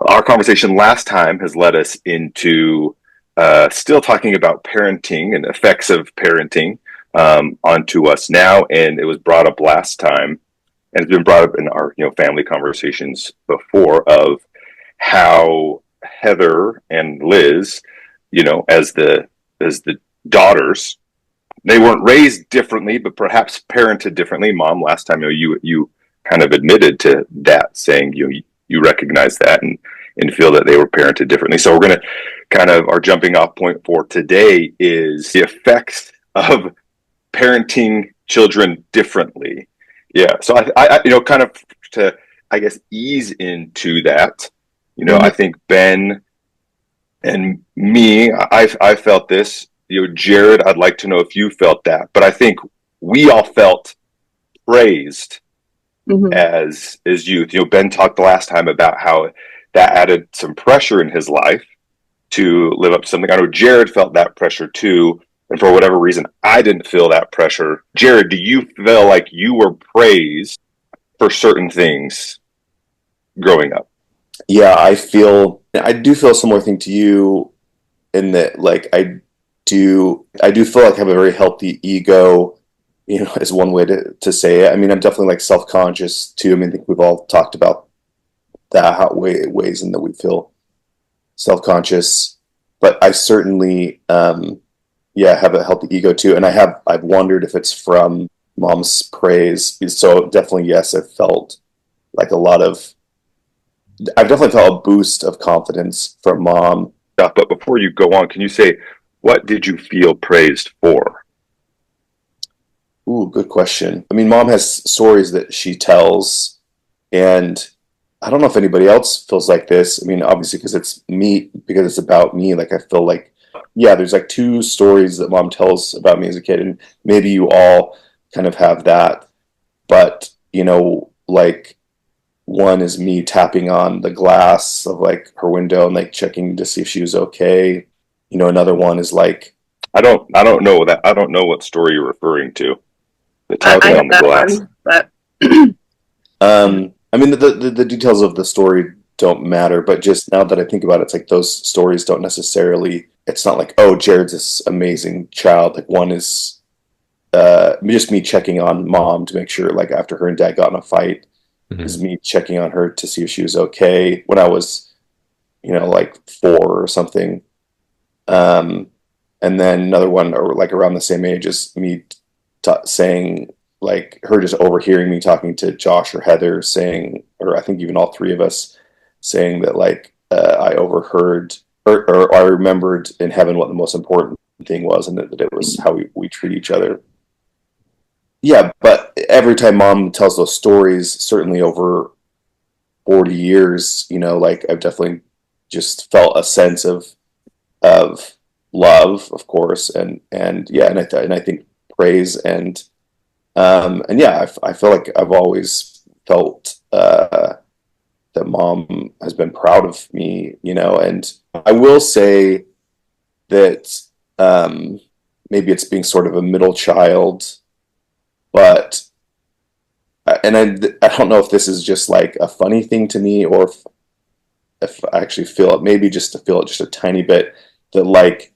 Our conversation last time has led us into still talking about parenting and effects of parenting onto us now, and it was brought up last time, and it's been brought up in our family conversations before of how Heather and Liz, as the daughters, they weren't raised differently, but perhaps parented differently. Mom, last time you kind of admitted to that, saying you recognize that and feel that they were parented differently. So we're going to kind of, our jumping off point for today is the effects of parenting children differently. Yeah. So I kind of to, I guess, ease into that, I think Ben and me, I felt this, Jared, I'd like to know if you felt that, but I think we all felt praised as youth. Ben talked the last time about how that added some pressure in his life to live up to something. I know Jared felt that pressure too, and for whatever reason, I didn't feel that pressure. Jared, do you feel like you were praised for certain things growing up? Yeah, I do feel a similar thing to you in that, like, I do feel like I have a very healthy ego, is one way to say it. I mean, I'm definitely like self-conscious too. I mean, I think we've all talked about that, ways in that we feel self-conscious, but I certainly, have a healthy ego too. And I've wondered if it's from mom's praise. So definitely, yes, I've definitely felt a boost of confidence from mom. But before you go on, can you say, what did you feel praised for? Ooh, good question. I mean, mom has stories that she tells, and I don't know if anybody else feels like this. I mean, obviously, because it's about me. Like, I feel like, yeah, there's like two stories that mom tells about me as a kid, and maybe you all kind of have that. But, like, one is me tapping on the glass of like her window and like checking to see if she was okay. Another one is like, I don't know that. I don't know what story you're referring to. The I tapping have on the that glass. one, but I mean, the details of the story don't matter, but just now that I think about it, it's like those stories don't necessarily, it's not like, oh, Jared's this amazing child. Like, one is just me checking on mom to make sure, like, after her and dad got in a fight, is me checking on her to see if she was okay when I was, like 4 or something. And then another one, or like around the same age, is me saying, like, her just overhearing me talking to Josh or Heather saying, or I think even all three of us saying that, like, I overheard, or I remembered in heaven what the most important thing was, and that it was how we treat each other. Yeah, but every time mom tells those stories, certainly over 40 years, like, I've definitely just felt a sense of love, of course, and yeah, and I think praise, and yeah, I feel like I've always felt that mom has been proud of me, and I will say that maybe it's being sort of a middle child, but and I don't know if this is just like a funny thing to me, or if I actually feel it, maybe just to feel it just a tiny bit, that, like,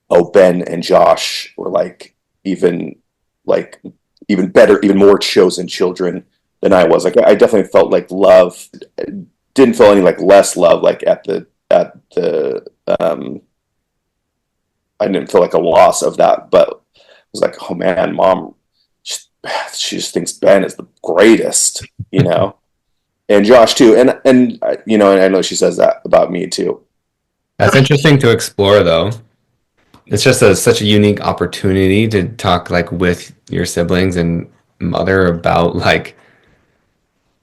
oh, Ben and Josh were like even better, even more chosen children than I was. Like, I definitely felt like love. Didn't feel any like less love, like at the I didn't feel like a loss of that, but it was like, oh man, mom, she just thinks Ben is the greatest, and Josh too, and and I know she says that about me too. That's interesting to explore, though. It's just such a unique opportunity to talk like with your siblings and mother about like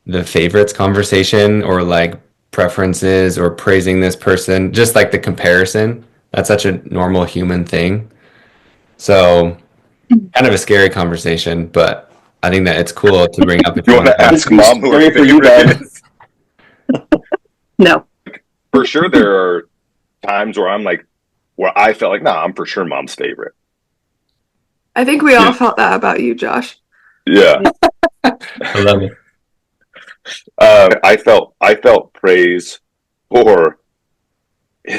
the favorites conversation or like preferences or praising this person, just like the comparison. That's such a normal human thing. So kind of a scary conversation, but I think that it's cool to bring up if You you want want to to have. ask mom who her Scary for you, favorite Ben. is? no. For sure, there are times where I'm like, where I felt like, nah, I'm for sure mom's favorite. I think we all Yeah. felt that about you, Josh. Yeah. I love it. I felt praise for,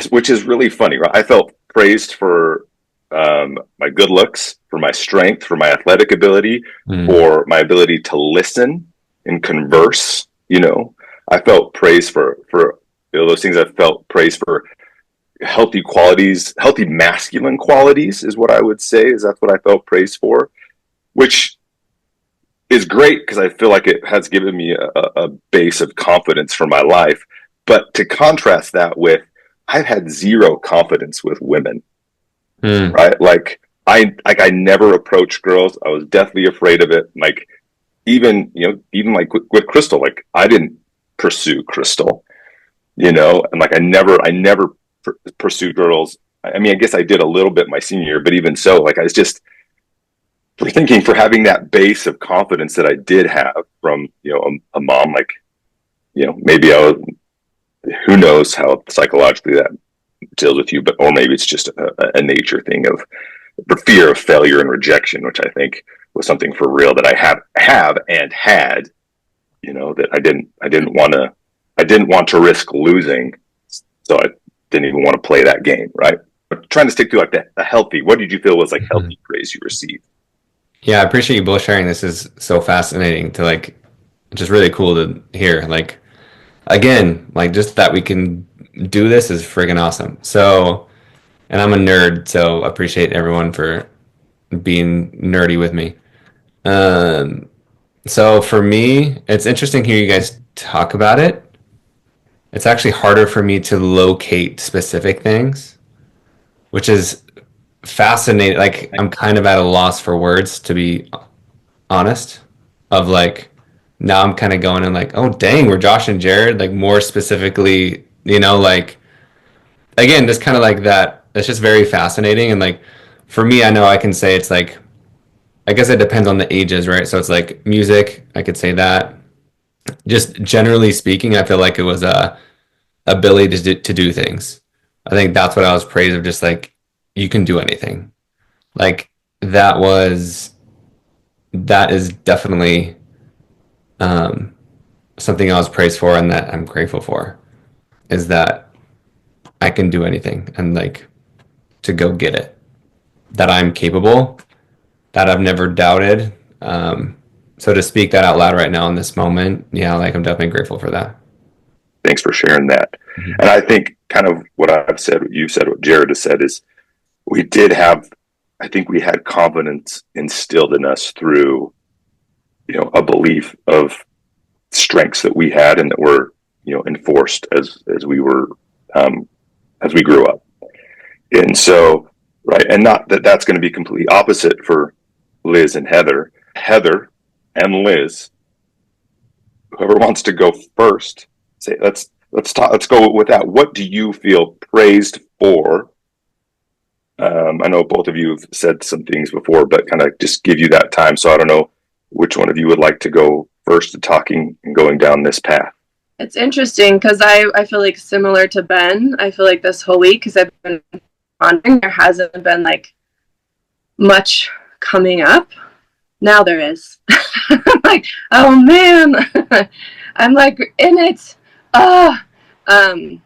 which is really funny, right? I felt praised for my good looks, for my strength, for my athletic ability, Mm. for my ability to listen and converse. I felt praise for those things. I felt praise for healthy qualities, healthy masculine qualities is what I would say. Is That's what I felt praise for, which is great because I feel like it has given me a base of confidence for my life. But to contrast that with, I've had zero confidence with women, Mm. right? I never approached girls. I was deathly afraid of it. Like even like with Crystal, like I didn't pursue Crystal, and like I never pursued girls. I mean, I guess I did a little bit my senior year, but even so, like I was just for having that base of confidence that I did have from a mom, like maybe who knows how psychologically that deals with you, but or maybe it's just a nature thing of the fear of failure and rejection, which I think was something for real that I have and had, that I didn't want to risk losing, so I didn't even want to play that game, right? But trying to stick to like a healthy. What did you feel was like Mhm. healthy praise you received? Yeah, I appreciate you both sharing. This is so fascinating to like, just really cool to hear. Like, again, like just that we can do this is freaking awesome. So, and I'm a nerd, so appreciate everyone for being nerdy with me. Um, so for me, it's interesting to hear you guys talk about it. It's actually harder for me to locate specific things, which is fascinating. Like I'm kind of at a loss for words, to be honest. Of like now I'm kind of going and like, oh dang, we're Josh and Jared, like more specifically, like again, just kind of like that. It's just very fascinating. And like for me, I know I can say it's like, I guess it depends on the ages, right? So it's like music, I could say that. Just generally speaking, I feel like it was a ability to do things. I think that's what I was praised of, just like you can do anything. Like that was that is definitely um, something I was praised for and that I'm grateful for, is that I can do anything and like to go get it. That I'm capable, that I've never doubted. So to speak that out loud right now in this moment, yeah, like I'm definitely grateful for that. Thanks for sharing that. Mhm. And I think kind of what I've said, what you said, what Jared has said is we did have, I think we had confidence instilled in us through, a belief of strengths that we had and that were, enforced as we were, um, as we grew up. And so, right. And not that that's going to be completely opposite for Liz and Heather. Heather and Liz, whoever wants to go first, say, let's go with that. What do you feel praised for? I know both of you have said some things before, but kind of just give you that time. So I don't know which one of you would like to go first to talking and going down this path. It's interesting because I feel like similar to Ben. I feel like this whole week, because I've been pondering, there hasn't been like much coming up. Now there is. I'm like, oh man, I'm like in it. Ah, um.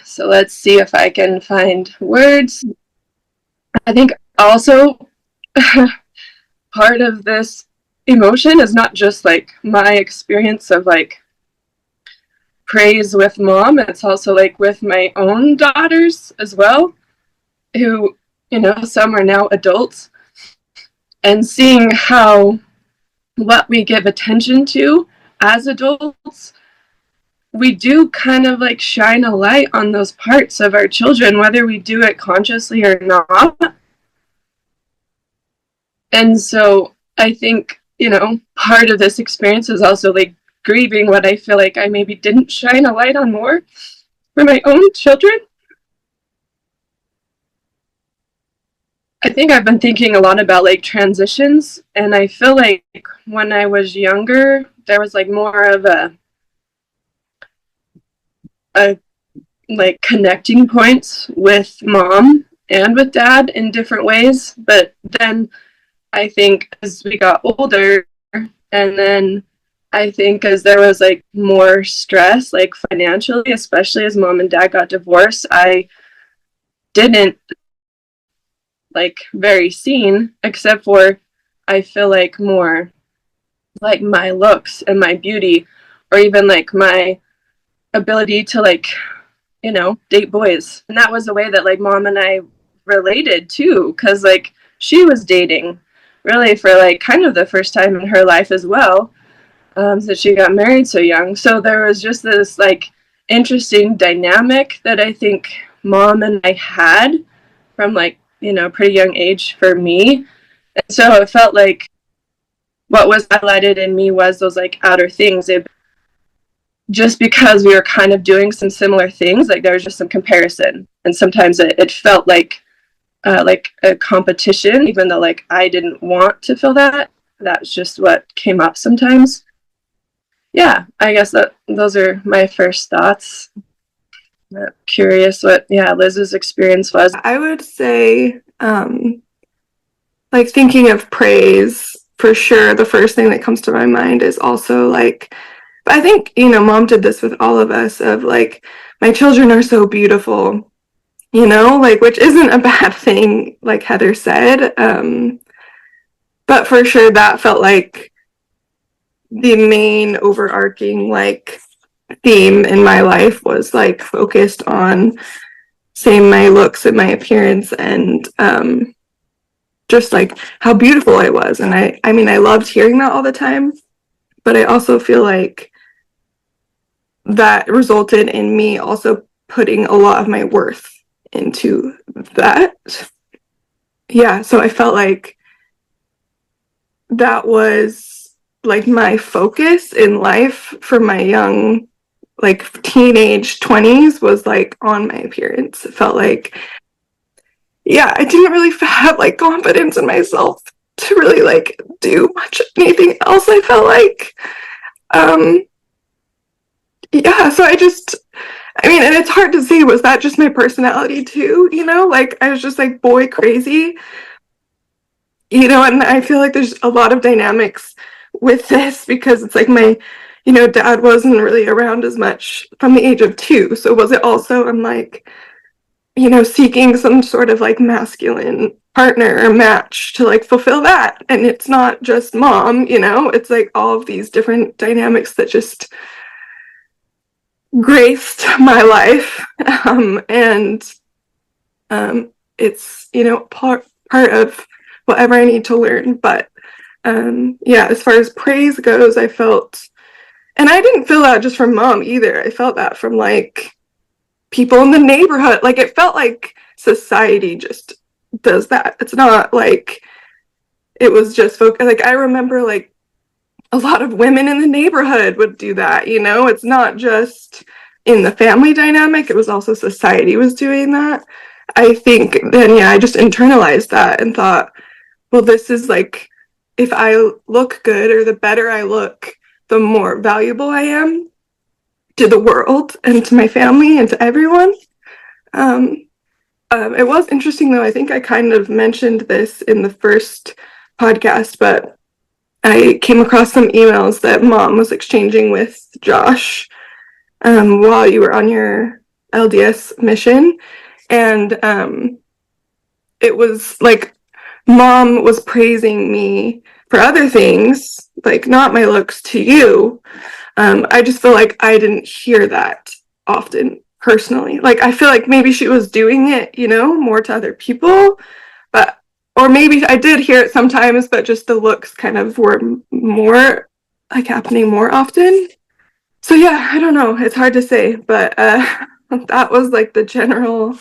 So let's see if I can find words. I think also part of this emotion is not just like my experience of like praise with mom, it's also like with my own daughters as well, who, some are now adults, and seeing how what we give attention to as adults, we do kind of like shine a light on those parts of our children, whether we do it consciously or not. And so I think, part of this experience is also like grieving what I feel like I maybe didn't shine a light on more for my own children. I think I've been thinking a lot about like transitions, and I feel like when I was younger, there was like more of a like connecting points with mom and with dad in different ways. But then I think as we got older, and then I think because there was like more stress, like financially, especially as mom and dad got divorced. I didn't like very seen, except for I feel like more like my looks and my beauty, or even like my ability to like, you know, date boys. And that was the way that like mom and I related too, because like she was dating really for like kind of the first time in her life as well, since she got married so young. So there was just this like interesting dynamic that I think mom and I had from like, you know, pretty young age for me. And so it felt like what was highlighted in me was those like outer things. Just because we were kind of doing some similar things, like there was just some comparison, and sometimes it felt like a competition, even though like I didn't want to feel that. That's just what came up sometimes. Yeah, I guess that those are my first thoughts. I'm curious what Liz's experience was. I would say like thinking of praise, for sure the first thing that comes to my mind is also like, I think, you know, mom did this with all of us, of like, my children are so beautiful, you know, like, which isn't a bad thing, like Heather said. But for sure that felt like the main overarching like theme in my life, was like focused on saying my looks and my appearance, and just like how beautiful I was. And I mean, I loved hearing that all the time, but I also feel like that resulted in me also putting a lot of my worth into that. Yeah, so I felt like that was like my focus in life for my young, like teenage 20s, was like on my appearance. It felt like, yeah, I didn't really have like confidence in myself to really like do much anything else. I felt like, yeah, so I mean, and it's hard to see, was that just my personality too, you know, like I was just like boy crazy, you know. And I feel like there's a lot of dynamics with this, because it's like my, you know, dad wasn't really around as much from the age of 2. So was it also, I'm like, you know, seeking some sort of like masculine partner or match to like fulfill that. And it's not just mom, you know, it's like all of these different dynamics that just graced my life. And it's, you know, part of whatever I need to learn. But yeah, as far as praise goes, I felt, and I didn't feel that just from mom either. I felt that from like people in the neighborhood. Like it felt like society just does that. It's not like it was just like I remember like a lot of women in the neighborhood would do that, you know. It's not just in the family dynamic, it was also society was doing that. I think then, yeah, I just internalized that and thought, well, this is like, if I look good, or the better I look, the more valuable I am to the world and to my family and to everyone. It was interesting though, I think I kind of mentioned this in the first podcast, but I came across some emails that mom was exchanging with Josh while you were on your LDS mission. And it was like mom was praising me for other things, like not my looks to you. I just feel like I didn't hear that often personally. Like I feel like maybe she was doing it, you know, more to other people, but, or maybe I did hear it sometimes, but just the looks kind of were more like happening more often. So yeah, I don't know, it's hard to say, but that was like the general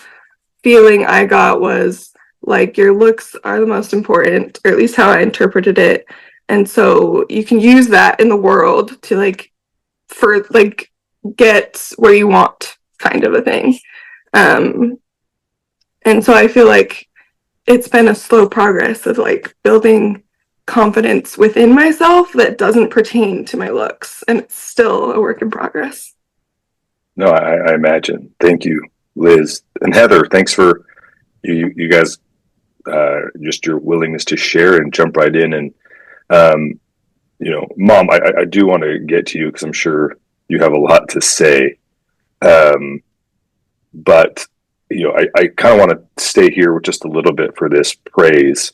feeling I got, was like your looks are the most important, or at least how I interpreted it. And so you can use that in the world to like, for like, get where you want, kind of a thing. And so I feel like it's been a slow progress of like building confidence within myself that doesn't pertain to my looks, and it's still a work in progress. No, I imagine. Thank you, Liz and Heather. Thanks for you guys, just your willingness to share and jump right in. And Mom, I do want to get to you because I'm sure you have a lot to say. But I kind of want to stay here with just a little bit for this praise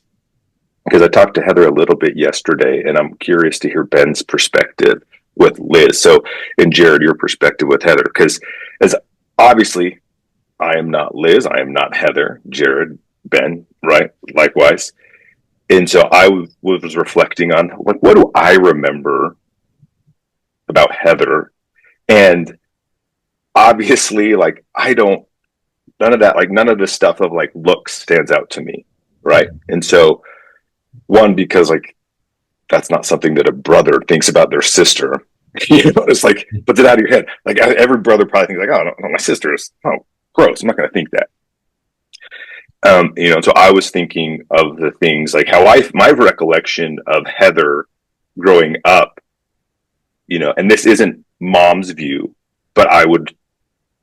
because I talked to Heather a little bit yesterday, and I'm curious to hear Ben's perspective with Liz. So, and Jared, your perspective with Heather, because as obviously I am not Liz, I am not Heather, Jared, Ben, right? Likewise. And so I was reflecting on like, what do I remember about Heather? And obviously, like, none of that, like, none of this stuff of like looks stands out to me, right? And so, one, because like, that's not something that a brother thinks about their sister. It's like, puts it out of your head. Like, every brother probably thinks, like, oh, no, my sister is, oh, gross. I'm not going to think that. So I was thinking of the things like how my recollection of Heather growing up, and this isn't Mom's view, but I would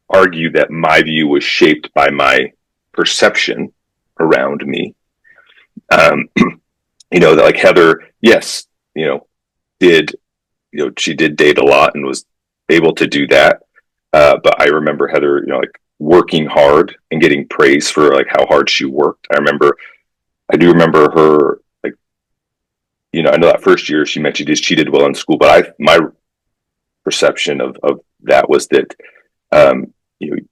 argue that my view was shaped by my perception around me. That like Heather, yes, did, she did date a lot and was able to do that. But I remember Heather, like working hard and getting praise for like how hard she worked. I do remember her, like, I know that first year she mentioned she did well in school, but my perception of that was that,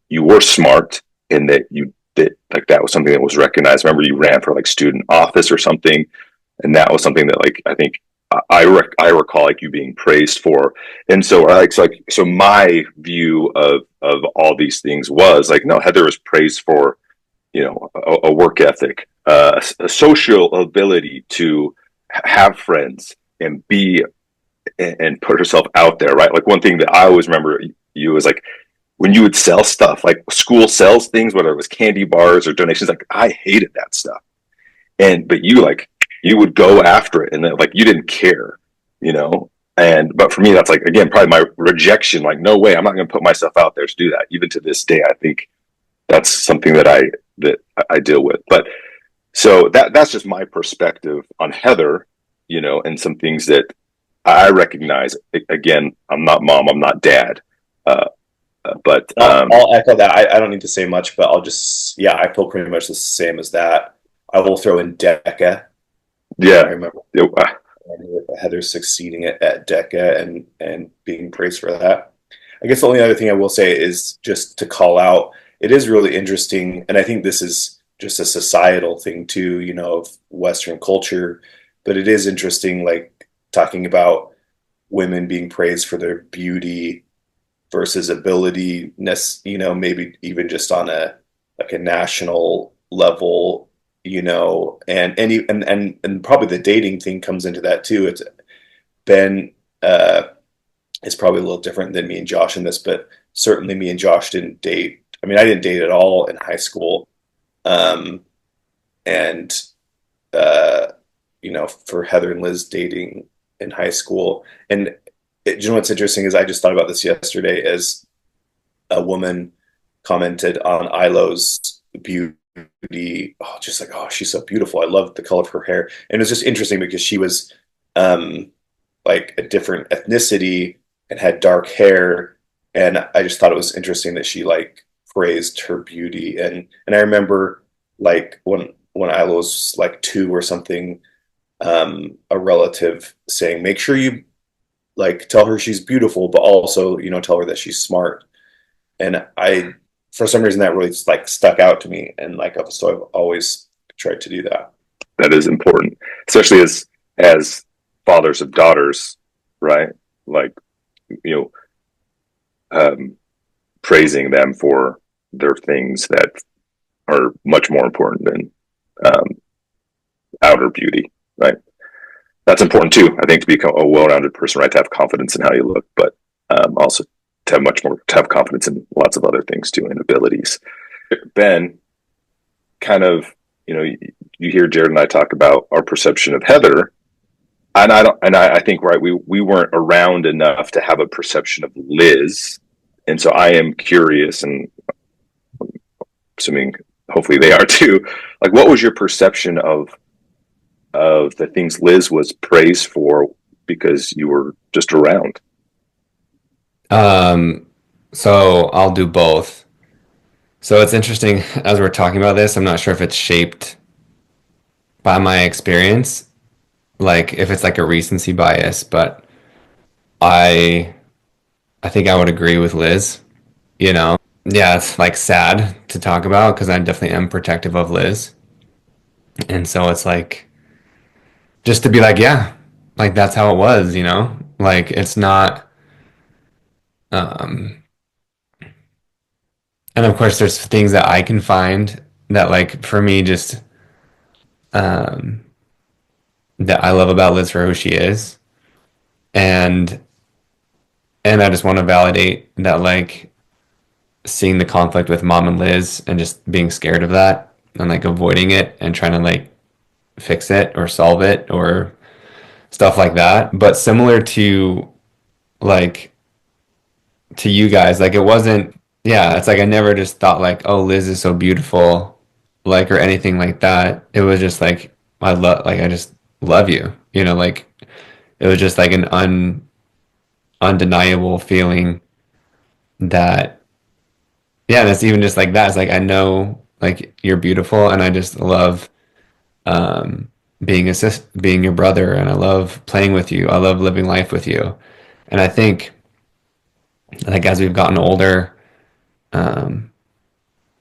you were smart and that you did, like, that was something that was recognized. Remember you ran for like student office or something. And that was something that, like, I think I recall like you being praised for. And so so my view of all these things was like, no, Heather was praised for, a work ethic, a social ability to have friends and be and put herself out there, right? Like, one thing that I always remember you was like, when you would sell stuff, like school sells things, whether it was candy bars or donations, like I hated that stuff. But you would go after it, and then like you didn't care, but for me, that's like, again, probably my rejection. Like, no way, I'm not going to put myself out there to do that. Even to this day, I think that's something that I deal with. But so that's just my perspective on Heather, and some things that I recognize. Again, I'm not Mom, I'm not Dad, but I'll echo that. I don't need to say much, but yeah, I feel pretty much the same as that. I will throw in DECA. Yeah, I remember Heather succeeding at DECA and being praised for that. I guess the only other thing I will say is just to call out, it is really interesting, and I think this is just a societal thing too, of Western culture, but it is interesting, like talking about women being praised for their beauty versus ability, maybe even just on a national level, and probably the dating thing comes into that too. It's Ben is probably a little different than me and Josh in this, but certainly me and Josh didn't date. I mean, I didn't date at all in high school, and for Heather and Liz dating in high school, and what's interesting is I just thought about this yesterday as a woman commented on Ilo's beauty. Just like, oh, she's so beautiful. I love the color of her hair. And it was just interesting because she was like a different ethnicity and had dark hair. And I just thought it was interesting that she like praised her beauty. And I remember like when Ilo was like 2 or something, a relative saying, make sure you like tell her she's beautiful, but also, tell her that she's smart. And for some reason, that really like stuck out to me, and like so I've always tried to do that. That is important, especially as fathers of daughters, right? Like, praising them for their things that are much more important than outer beauty, right? That's important too. I think to become a well-rounded person, right? To have confidence in how you look, but also to have confidence in lots of other things too, and abilities. Ben, kind of, you hear Jared and I talk about our perception of Heather, and I think, right, we weren't around enough to have a perception of Liz, and so I am curious, and assuming hopefully they are too. Like, what was your perception of the things Liz was praised for because you were just around? So I'll do both. So it's interesting as we're talking about this, I'm not sure if it's shaped by my experience, like if it's like a recency bias, but I I think I would agree with Liz, you know. Yeah, it's like sad to talk about because I definitely am protective of Liz. And so it's like just to be like, yeah, like that's how it was, you know? Like it's not um and of course there's things that I can find that like for me just um that I love about Liz for who she is. And I just want to validate that like seeing the conflict with mom and Liz and just being scared of that and like avoiding it and trying to like fix it or solve it or stuff like that. But similar to like to you guys, like it wasn't, yeah, it's like I never just thought like, oh, Liz is so beautiful, like or anything like that. It was just like I love like I just love you, you know, like it was just like an undeniable feeling that yeah, and it's even just like that. It's like I know like you're beautiful and I just love um being your brother and I love playing with you. I love living life with you. And I think like as we've gotten older, um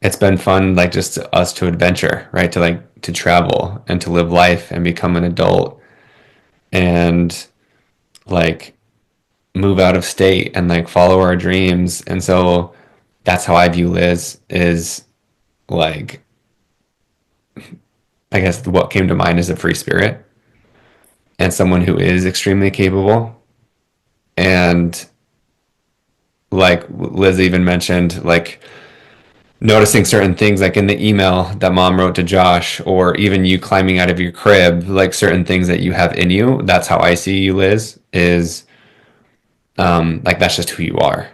it's been fun like just us to adventure, right? To like to travel and to live life and become an adult and like move out of state and like follow our dreams. And so that's how I view Liz is like I guess what came to mind is a free spirit and someone who is extremely capable. And like Liz even mentioned, like noticing certain things like in the email that mom wrote to Josh, or even you climbing out of your crib, like certain things that you have in you. That's how I see you, Liz, is like that's just who you are.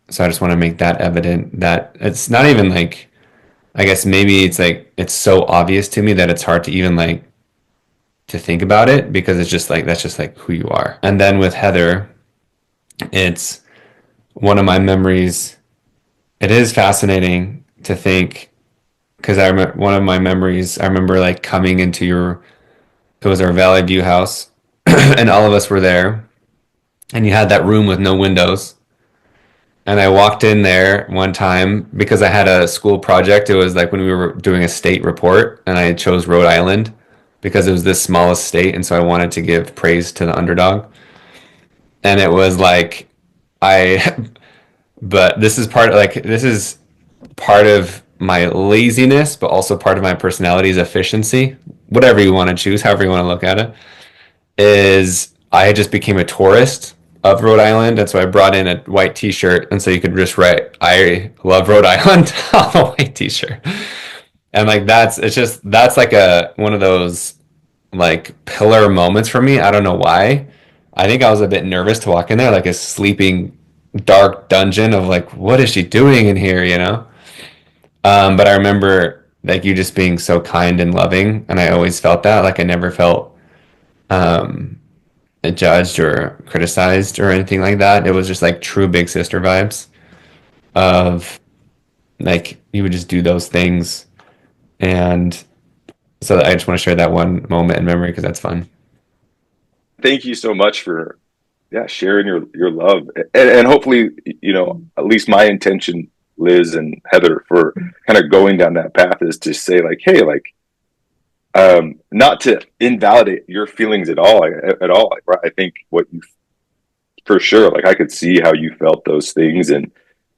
So I just want to make that evident that it's not even like, I guess maybe it's like, it's so obvious to me that it's hard to even like to think about it because it's just like, that's just like who you are. And then with Heather, it's one of my memories. It is fascinating to think because I remember one of my memories. I remember like coming into your, it was our Valley View house, and all of us were there, and you had that room with no windows. And I walked in there one time because I had a school project. It was like when we were doing a state report, and I chose Rhode Island because it was the smallest state, and so I wanted to give praise to the underdog. And it was like I, but this is part like this is part of my laziness, but also part of my personality's efficiency, whatever you want to choose, however you want to look at it, is I just became a tourist of Rhode Island. And so I brought in a white t shirt. And so you could just write, I love Rhode Island on a white t shirt. And like it's just, that's like one of those like pillar moments for me. I don't know why. I think I was a bit nervous to walk in there, like a sleeping dark dungeon of like, what is she doing in here, you know? But I remember like you just being so kind and loving, and I always felt that. Like I never felt um, judged or criticized or anything like that. It was just like true big sister vibes of like you would just do those things, and so I just want to share that one moment in memory because that's fun. Thank you so much for sharing your love, and hopefully at least my intention, Liz and Heather, for kind of going down that path is to say like, hey, like not to invalidate your feelings at all like, right? I think what you for sure, like I could see how you felt those things, and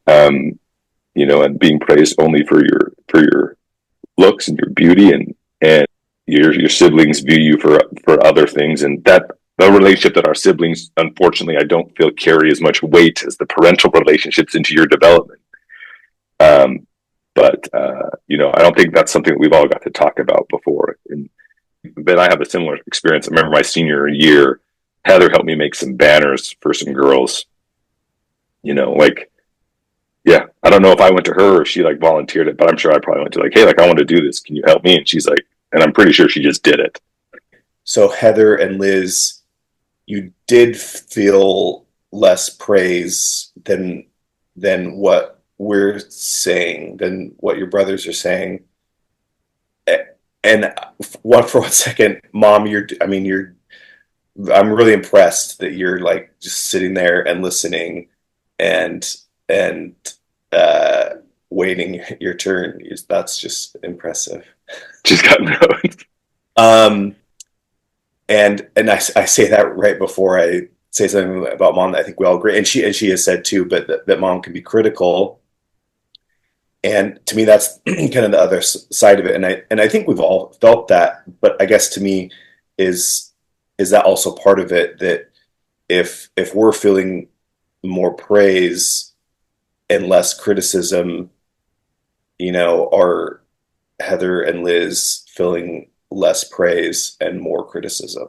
and being praised only for your looks and your beauty, and your siblings view you for other things, and that the relationship that our siblings, unfortunately, I don't feel carry as much weight as the parental relationships into your development. But I don't think that's something that we've all got to talk about before. But I have a similar experience. I remember my senior year, Heather helped me make some banners for some girls. Like, yeah, I don't know if I went to her or she like volunteered it, but I'm sure I probably went to like, hey, like I want to do this. Can you help me? And she's like, and I'm pretty sure she just did it. So Heather and Liz you did feel less praise than what we're saying, than what your brothers are saying. And for 1 second, Mom, I'm really impressed that you're like just sitting there and listening and and uh, waiting your turn. That's just impressive. She's got notes. And I say that right before I say something about Mom that I think we all agree, and she has said too, but that Mom can be critical. And to me, that's kind of the other side of it. And I think we've all felt that, but I guess to me is that also part of it, that if we're feeling more praise and less criticism, are Heather and Liz feeling less praise and more criticism?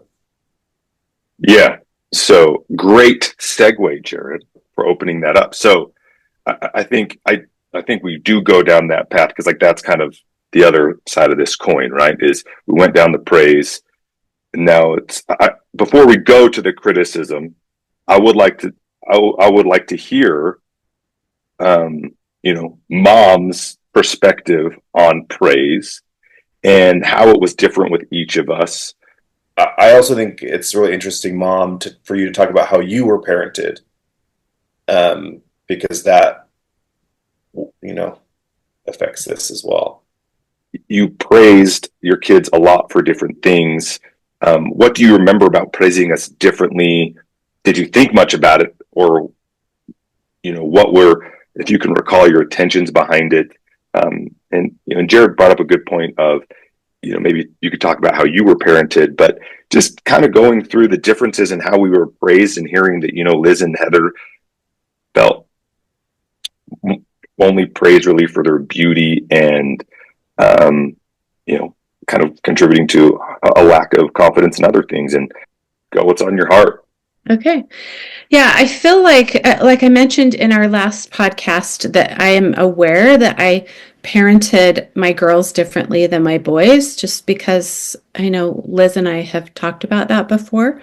Yeah. So great segue, Jared, for opening that up. So I think we do go down that path, because like that's kind of the other side of this coin, right? Is we went down the praise, and now before we go to the criticism, I would like to hear, Mom's perspective on praise and how it was different with each of us. I also think it's really interesting, Mom, for you to talk about how you were parented, because that affects this as well. You praised your kids a lot for different things. What do you remember about praising us differently? Did you think much about it, or what were, if you can recall, your intentions behind it? And Jared brought up a good point of, maybe you could talk about how you were parented, but just kind of going through the differences in how we were praised, and hearing that, Liz and Heather felt only praised really for their beauty, and, kind of contributing to a lack of confidence in other things. And go, what's on your heart? Okay. Yeah, I feel like I mentioned in our last podcast, that I am aware that I parented my girls differently than my boys, just because I know Liz and I have talked about that before.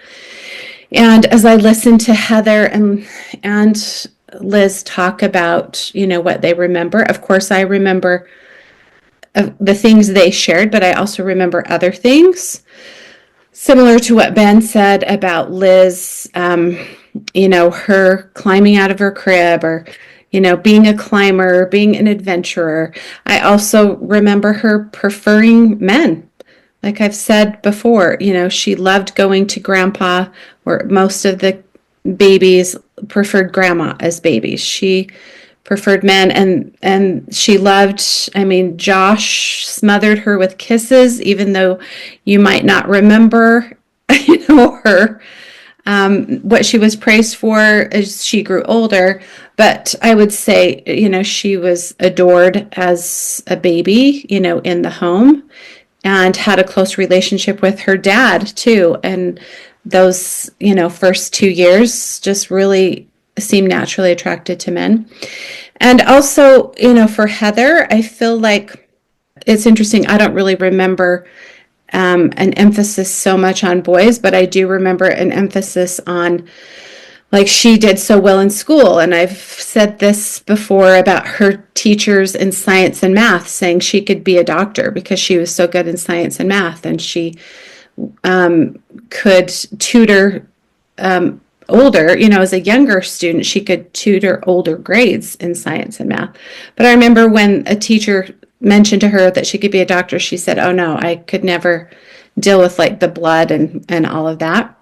And as I listened to Heather and Liz talk about, what they remember, of course, I remember the things they shared, but I also remember other things. Similar to what Ben said about Liz, her climbing out of her crib, or, being a climber, being an adventurer. I also remember her preferring men. Like I've said before, she loved going to grandpa, where most of the babies preferred grandma as babies. She preferred men, and she loved, Josh smothered her with kisses, even though you might not remember her, what she was praised for as she grew older. But I would say, she was adored as a baby, in the home, and had a close relationship with her dad too. And those, first 2 years just really seemed naturally attracted to men. And also, for Heather, I feel like it's interesting. I don't really remember an emphasis so much on boys, but I do remember an emphasis on, like, she did so well in school. And I've said this before about her teachers in science and math saying she could be a doctor because she was so good in science and math. And she could tutor older, as a younger student, she could tutor older grades in science and math. But I remember when a teacher mentioned to her that she could be a doctor, she said, "Oh no, I could never deal with like the blood and all of that."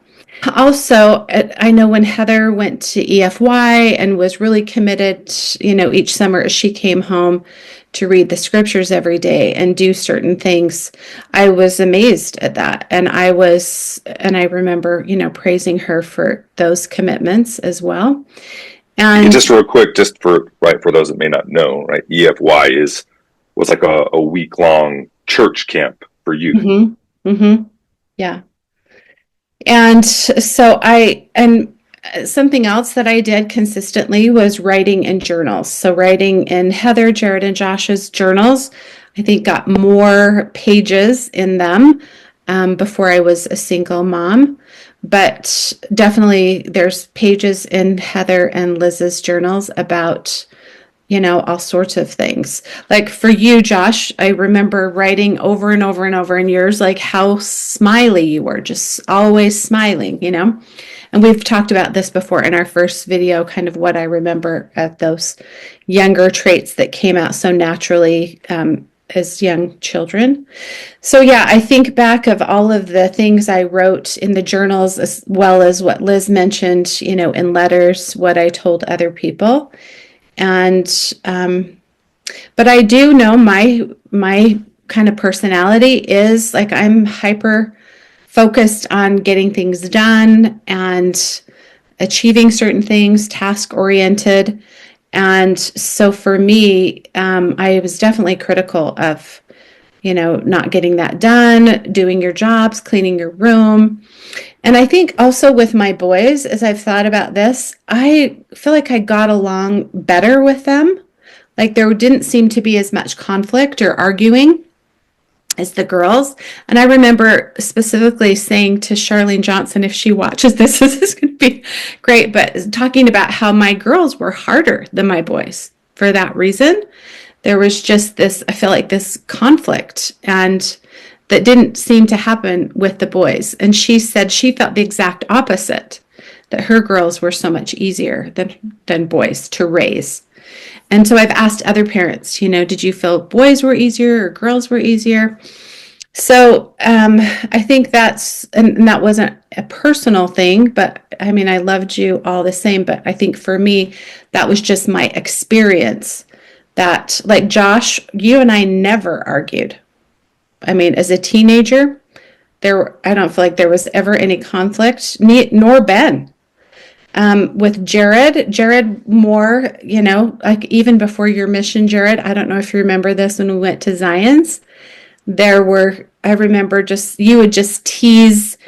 Also, I know when Heather went to EFY and was really committed, each summer as she came home to read the scriptures every day and do certain things, I was amazed at that. And I remember, praising her for those commitments as well. And just real quick, just for those that may not know, right? EFY was like a week-long church camp for youth. Mm-hmm, mm-hmm, yeah. And so something else that I did consistently was writing in journals. So writing in Heather, Jared, and Josh's journals, I think got more pages in them before I was a single mom. But definitely there's pages in Heather and Liz's journals about, all sorts of things. Like for you, Josh, I remember writing over and over and over in yours, like how smiley you were, just always smiling. And we've talked about this before in our first video, kind of what I remember of those younger traits that came out so naturally as young children. So yeah, I think back of all of the things I wrote in the journals, as well as what Liz mentioned, in letters, what I told other people. And but I do know my kind of personality is like I'm hyper focused on getting things done and achieving certain things, task oriented. And so for me, I was definitely critical of, not getting that done, doing your jobs, cleaning your room. And I think also with my boys, as I've thought about this, I feel like I got along better with them. Like there didn't seem to be as much conflict or arguing as the girls. And I remember specifically saying to Charlene Johnson, if she watches this, this is going to be great, but talking about how my girls were harder than my boys for that reason. There was just this, I feel like this conflict, and that didn't seem to happen with the boys. And she said she felt the exact opposite, that her girls were so much easier than boys to raise. And so I've asked other parents, did you feel boys were easier or girls were easier? So I think and that wasn't a personal thing, but I mean, I loved you all the same. But I think for me, that was just my experience that, like Josh, you and I never argued. I mean, as a teenager, I don't feel like there was ever any conflict, nor Ben. With Jared more, like even before your mission, Jared, I don't know if you remember this when we went to Zion's, I remember you would just tease,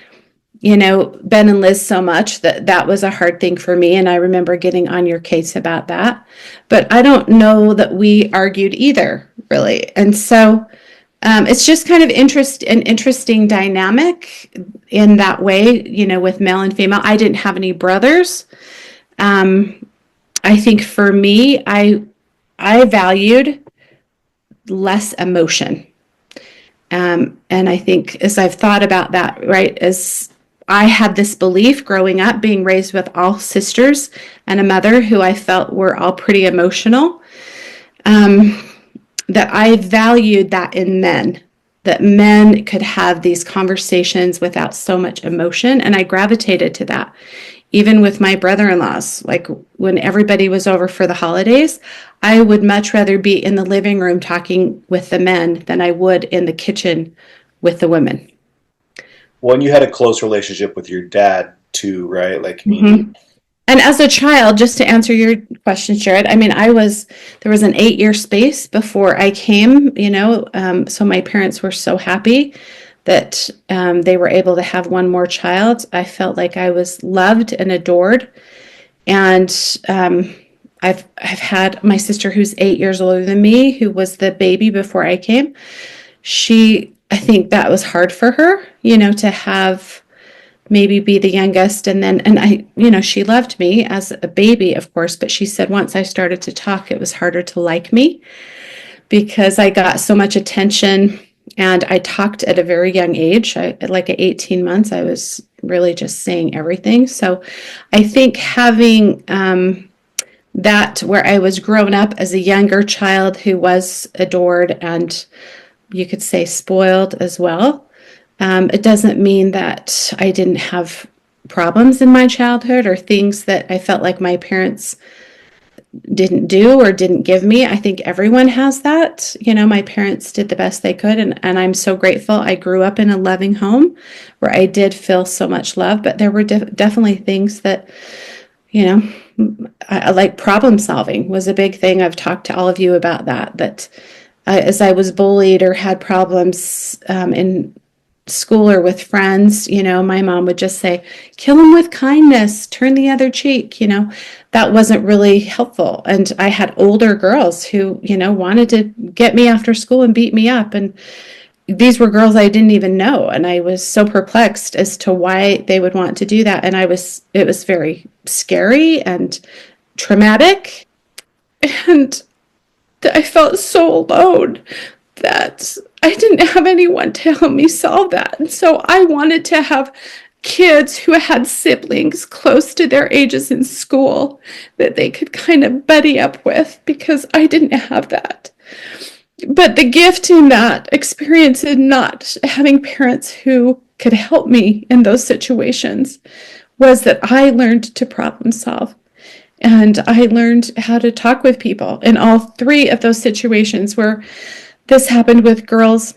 Ben and Liz so much that was a hard thing for me. And I remember getting on your case about that, but I don't know that we argued either really. And so, it's just kind of an interesting dynamic in that way, with male and female. I didn't have any brothers. I think for me, I valued less emotion. And I think as I've thought about that, right, as I had this belief growing up, being raised with all sisters and a mother who I felt were all pretty emotional, that I valued that in men, that men could have these conversations without so much emotion. And I gravitated to that. Even with my brother-in-laws, like when everybody was over for the holidays, I would much rather be in the living room talking with the men than I would in the kitchen with the women. Well, and you had a close relationship with your dad too, right? Like, mm-hmm. And as a child, just to answer your question, Jared, I mean, there was an 8-year space before I came, so my parents were so happy that they were able to have one more child. I felt like I was loved and adored. And I've had my sister who's 8 years older than me, who was the baby before I came. I think that was hard for her, to have maybe be the youngest. And I, she loved me as a baby, of course, but she said once I started to talk, it was harder to like me because I got so much attention and I talked at a very young age. Like at 18 months, I was really just saying everything. So I think having that where I was grown up as a younger child who was adored and you could say spoiled as well. It doesn't mean that I didn't have problems in my childhood or things that I felt like my parents didn't do or didn't give me. I think everyone has that. My parents did the best they could, and I'm so grateful. I grew up in a loving home where I did feel so much love, but there were definitely things that, I like problem solving was a big thing. I've talked to all of you about that as I was bullied or had problems in school or with friends, my mom would just say, kill them with kindness, turn the other cheek, that wasn't really helpful. And I had older girls who, wanted to get me after school and beat me up. And these were girls I didn't even know, and I was so perplexed as to why they would want to do that. And it was very scary and traumatic, and I felt so alone that I didn't have anyone to help me solve that. And so I wanted to have kids who had siblings close to their ages in school that they could kind of buddy up with, because I didn't have that. But the gift in that experience in not having parents who could help me in those situations was that I learned to problem solve. And I learned how to talk with people in all three of those situations where this happened with girls.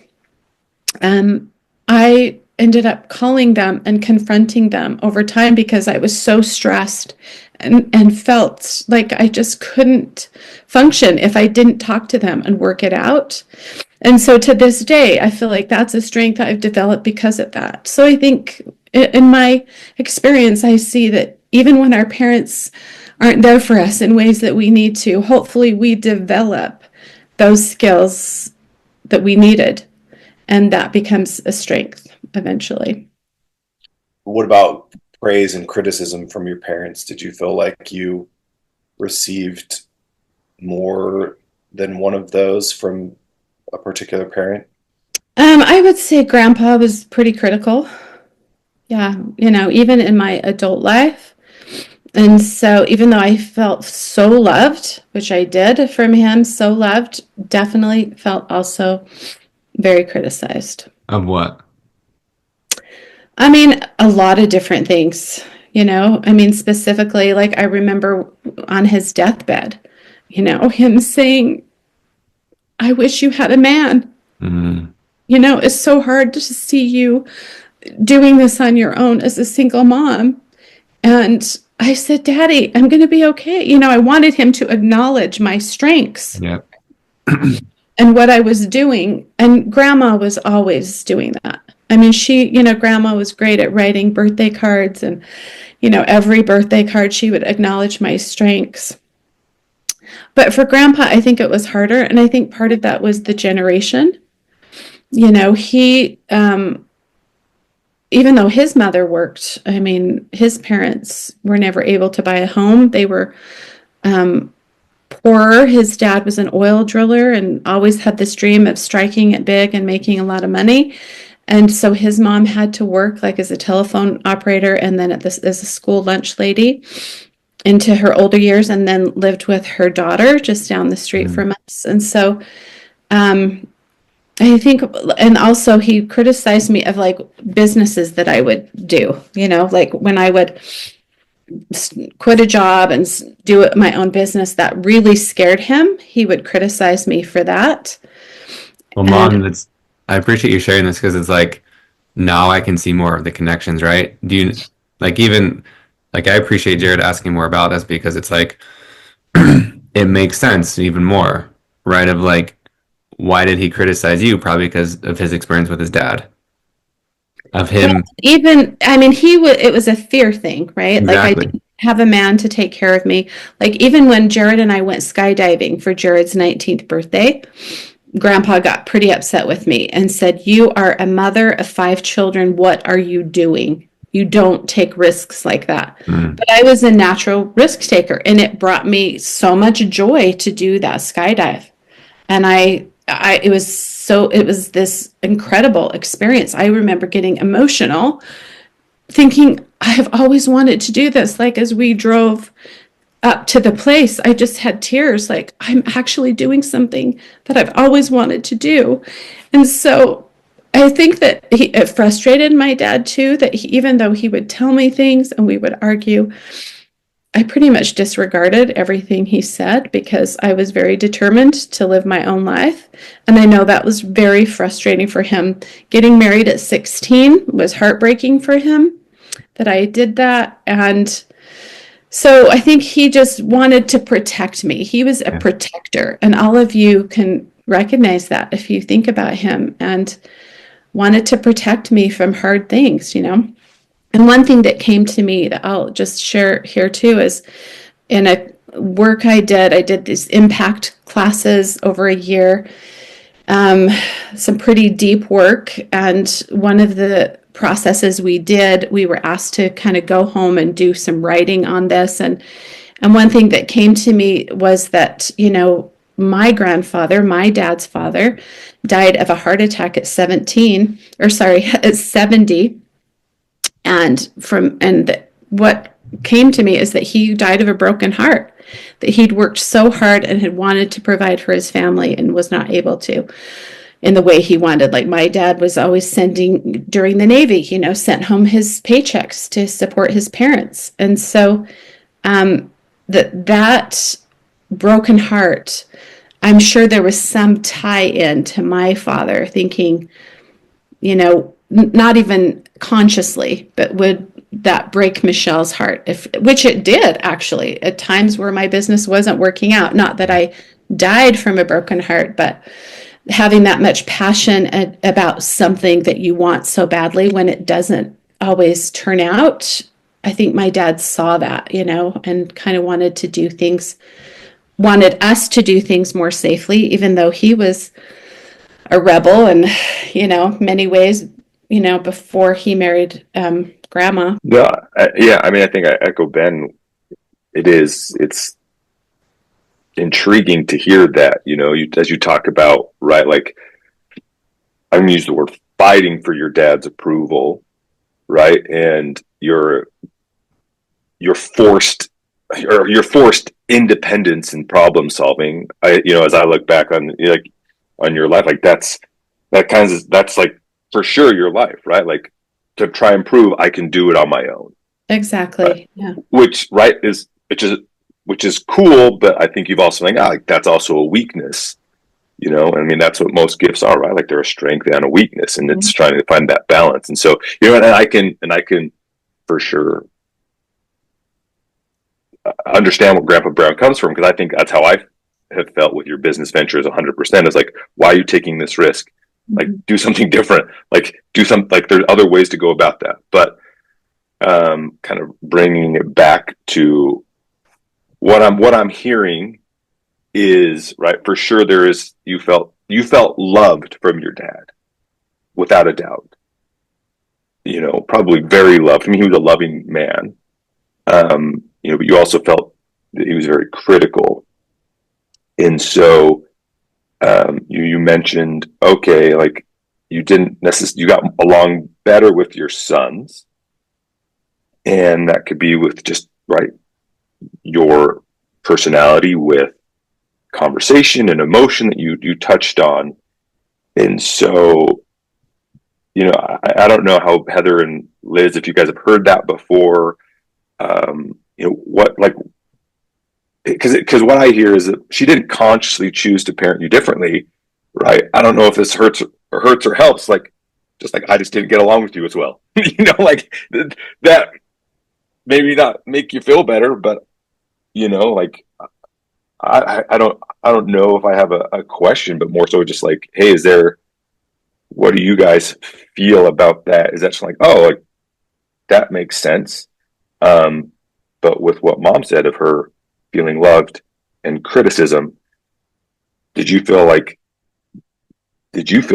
I ended up calling them and confronting them over time because I was so stressed and felt like I just couldn't function if I didn't talk to them and work it out. And so to this day, I feel like that's a strength I've developed because of that. So I think in my experience, I see that even when our parents aren't there for us in ways that we need to, hopefully we develop those skills that we needed, and that becomes a strength eventually. What about praise and criticism from your parents? Did you feel like you received more than one of those from a particular parent? I would say grandpa was pretty critical. Yeah, even in my adult life. And so even though I felt so loved, which I did from him, so loved, definitely felt also very criticized. Of what? I mean, a lot of different things, I mean, specifically, like I remember on his deathbed, him saying, I wish you had a man. Mm. It's so hard to see you doing this on your own as a single mom. And I said, Daddy, I'm going to be okay. I wanted him to acknowledge my strengths. Yep. And what I was doing. And Grandma was always doing that. I mean, Grandma was great at writing birthday cards, and, every birthday card she would acknowledge my strengths. But for Grandpa, I think it was harder. And I think part of that was the generation. He, even though his mother worked, I mean, his parents were never able to buy a home. They were poorer. His dad was an oil driller and always had this dream of striking it big and making a lot of money. And so his mom had to work like as a telephone operator and then as a school lunch lady into her older years, and then lived with her daughter just down the street from us. And so I think, and also he criticized me of like businesses that I would do, like when I would quit a job and do my own business that really scared him. He would criticize me for that. Well, Mom, I appreciate you sharing this because it's like now I can see more of the connections, right? Do you even I appreciate Jared asking more about this because it's like it makes sense even more, right? Of like, why did he criticize you? Probably because of his experience with his dad. Of him, even I mean, it was a fear thing, right? Exactly. Like I didn't have a man to take care of me. Like even when Jared and I went skydiving for Jared's 19th birthday, Grandpa got pretty upset with me and said, you are a mother of 5 children. What are you doing? You don't take risks like that. But I was a natural risk taker, and it brought me so much joy to do that skydive. And it was this incredible experience. I remember getting emotional thinking, I have always wanted to do this. Like as we drove up to the place, I just had tears, like I'm actually doing something that I've always wanted to do. And so I think that it frustrated my dad too, that even though he would tell me things and we would argue, I pretty much disregarded everything he said because I was very determined to live my own life. And I know that was very frustrating for him. Getting married at 16 was heartbreaking for him that I did that. And so I think he just wanted to protect me. He was a protector, and all of you can recognize that if you think about him, and wanted to protect me from hard things, And one thing that came to me that I'll just share here too is in a work I did these impact classes over a year. some pretty deep work. And one of the processes we did, we were asked to kind of go home and do some writing on this. And one thing that came to me was that, my grandfather, my dad's father, died of a heart attack at 17, or sorry, at 70. And what came to me is that he died of a broken heart, that he'd worked so hard and had wanted to provide for his family and was not able to in the way he wanted. Like my dad was always sending during the Navy, sent home his paychecks to support his parents. And so that broken heart, I'm sure there was some tie in to my father thinking, not even consciously, but would that break Michelle's heart? Which it did, actually, at times where my business wasn't working out. Not that I died from a broken heart, but having that much passion about something that you want so badly when it doesn't always turn out. I think my dad saw that, and kind of wanted us to do things more safely, even though he was a rebel and, many ways, before he married grandma. Yeah, I mean, I think I echo Ben. It's intriguing to hear that, as you talk about, right? Like, I'm going to use the word fighting for your dad's approval, right? And your forced independence and problem solving. As I look back on your life, like that's like for sure your life, right? Like to try and prove I can do it on my own. Exactly. Yeah. Which is cool, but I think you've also like that's also a weakness. I mean, that's what most gifts are, right? Like they're a strength and a weakness, and it's trying to find that balance. And so, and I can for sure understand where Grandpa Brown comes from, because I think that's how I have felt with your business ventures 100%. Is like, why are you taking this risk? Like, do something different. Like, there's other ways to go about that. But kind of bringing it back to what I'm hearing is, right, for sure you felt loved from your dad, without a doubt. Probably very loved. I mean, he was a loving man. But you also felt that he was very critical. And so you mentioned, okay, like you got along better with your sons. And that could be with just, right, your personality, with conversation and emotion that you touched on. And so, I don't know how Heather and Liz, if you guys have heard that before, what, like, because what I hear is that she didn't consciously choose to parent you differently, right? I don't know if this hurts or helps. Like, just like I just didn't get along with you as well, like that maybe not make you feel better, but like I don't know if I have a question, but more so just like, hey, what do you guys feel about that? Is that just like, oh, like that makes sense? But with what Mom said of her feeling loved and criticism, did you feel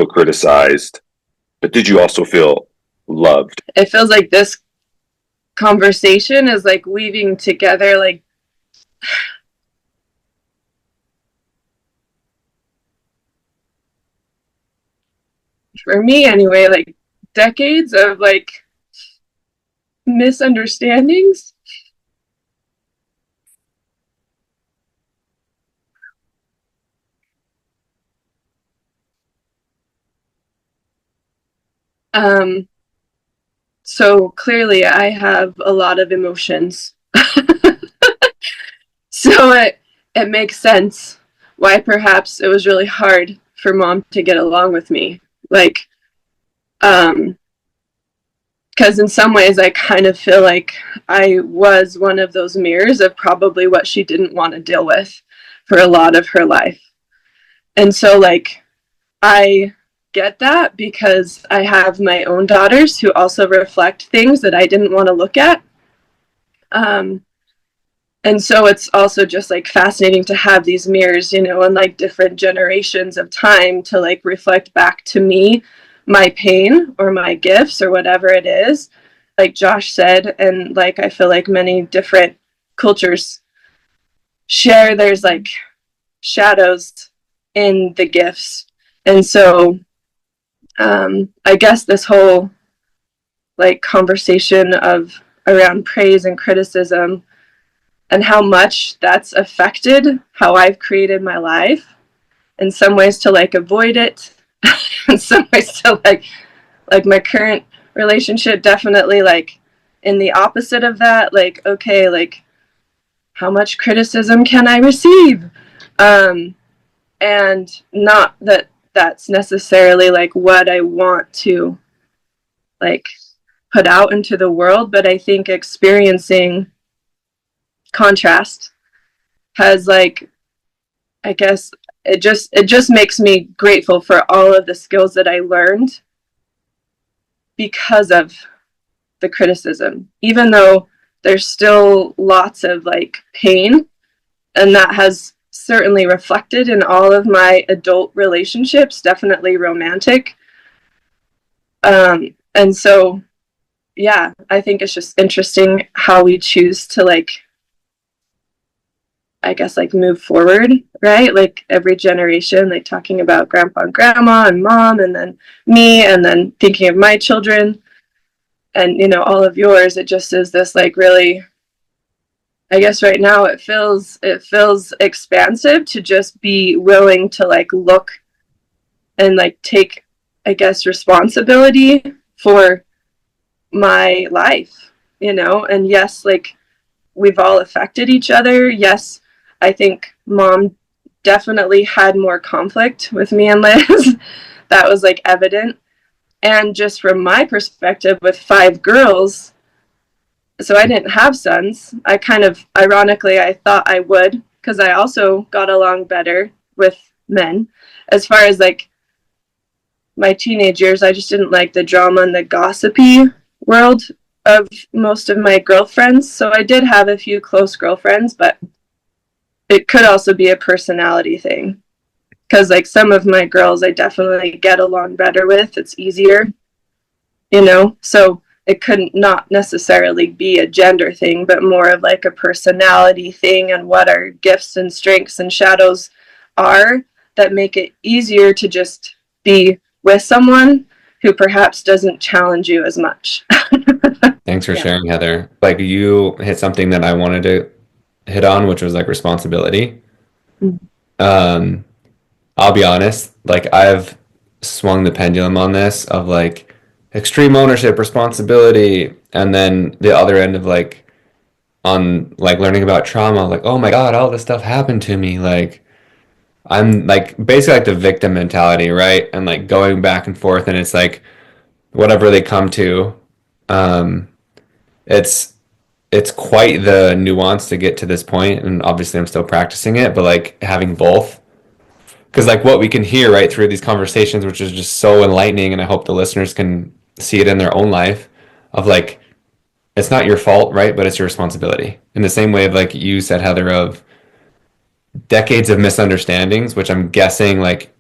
criticized, but did you also feel loved? It feels like this conversation is like weaving together, like, for me anyway, like decades of like misunderstandings. So clearly I have a lot of emotions. So it makes sense why perhaps it was really hard for Mom to get along with me. Like, because in some ways I kind of feel like I was one of those mirrors of probably what she didn't want to deal with for a lot of her life. And so, like, I get that because I have my own daughters who also reflect things that I didn't want to look at. And so it's also just like fascinating to have these mirrors, you know, and like different generations of time to like reflect back to me my pain or my gifts or whatever it is, like Josh said. And like I feel like many different cultures share, there's like shadows in the gifts. And so I guess this whole like conversation of around praise and criticism and how much that's affected how I've created my life, in some ways to like avoid it, in some ways to like my current relationship definitely like in the opposite of that, like okay, like how much criticism can I receive? And not that that's necessarily like what I want to like put out into the world, but I think experiencing contrast has like, I guess it just makes me grateful for all of the skills that I learned because of the criticism, even though there's still lots of like pain, and that has certainly reflected in all of my adult relationships, definitely romantic. And so yeah, I think it's just interesting how we choose to like, I guess like move forward, right? Like every generation, like talking about grandpa and grandma and mom, and then me, and then thinking of my children, and you know, all of yours. It just is this like really, I guess right now it feels expansive to just be willing to like look and like take, I guess, responsibility for my life, you know. And yes, like we've all affected each other. Yes, I think mom definitely had more conflict with me and Liz. That was like evident. And just from my perspective with 5 girls, so I didn't have sons. I kind of, ironically, I thought I would, because I also got along better with men. As far as like my teenage years, I just didn't like the drama and the gossipy world of most of my girlfriends. So I did have a few close girlfriends, but it could also be a personality thing. Because like some of my girls I definitely get along better with. It's easier, you know? So it couldn't not necessarily be a gender thing, but more of like a personality thing, and what our gifts and strengths and shadows are that make it easier to just be with someone who perhaps doesn't challenge you as much. Thanks for Yeah. sharing, Heather. Like you hit something that I wanted to hit on, which was like responsibility. Mhm. Um, I'll be honest, like I've swung the pendulum on this of like extreme ownership, responsibility, and then the other end of like on like learning about trauma, like, oh my God, all this stuff happened to me. Like I'm like basically like the victim mentality, right? And like going back and forth, and it's like whatever they come to. Um, it's it's quite the nuance to get to this point, and obviously I'm still practicing it, but like having both, because like what we can hear right through these conversations, which is just so enlightening, and I hope the listeners can see it in their own life, of like it's not your fault, right? But it's your responsibility. In the same way of like you said, Heather, of decades of misunderstandings, which I'm guessing like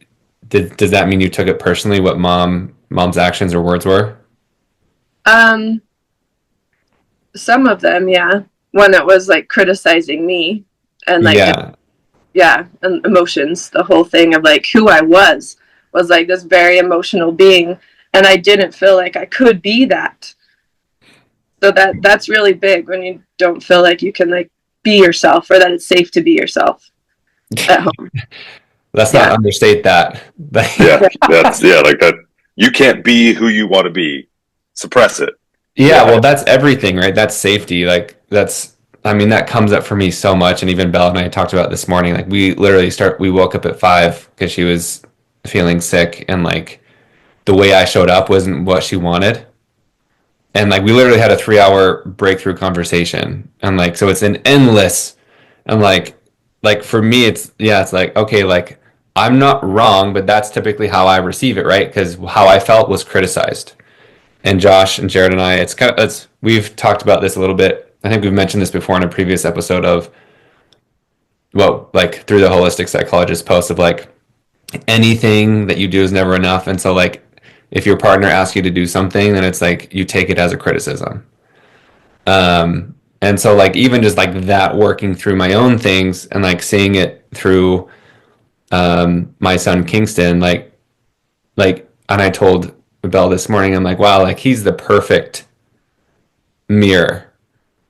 does that mean you took it personally what mom's actions or words were? Um, some of them, yeah. When it was like criticizing me and like Yeah. yeah, and emotions, the whole thing of like who I was like this very emotional being, and I didn't feel like I could be that. So that's really big when you don't feel like you can like be yourself, or that it's safe to be yourself at home. Let's not Yeah. understate that. Yeah, that's like that. You can't be who you want to be. Suppress it. Yeah, well, that's everything, right? That's safety. Like that's, I mean, that comes up for me so much. And even Belle and I talked about this morning. Like we woke up at 5 because she was feeling sick, and like the way I showed up wasn't what she wanted. And like we literally had a 3 hour breakthrough conversation. And like, so it's an endless, and like for me, it's, yeah, it's like, okay, like I'm not wrong, but that's typically how I receive it, right? Because how I felt was criticized. And Josh and Jared and I, it's kind of, we've talked about this a little bit I think we've mentioned this before in a previous episode of, well, like through the holistic psychologist post of like anything that you do is never enough. And so like if your partner asks you to do something, then it's like you take it as a criticism. And so like even just like that working through my own things and like seeing it through my son Kingston, and I told Belle this morning, I'm like, wow, like he's the perfect mirror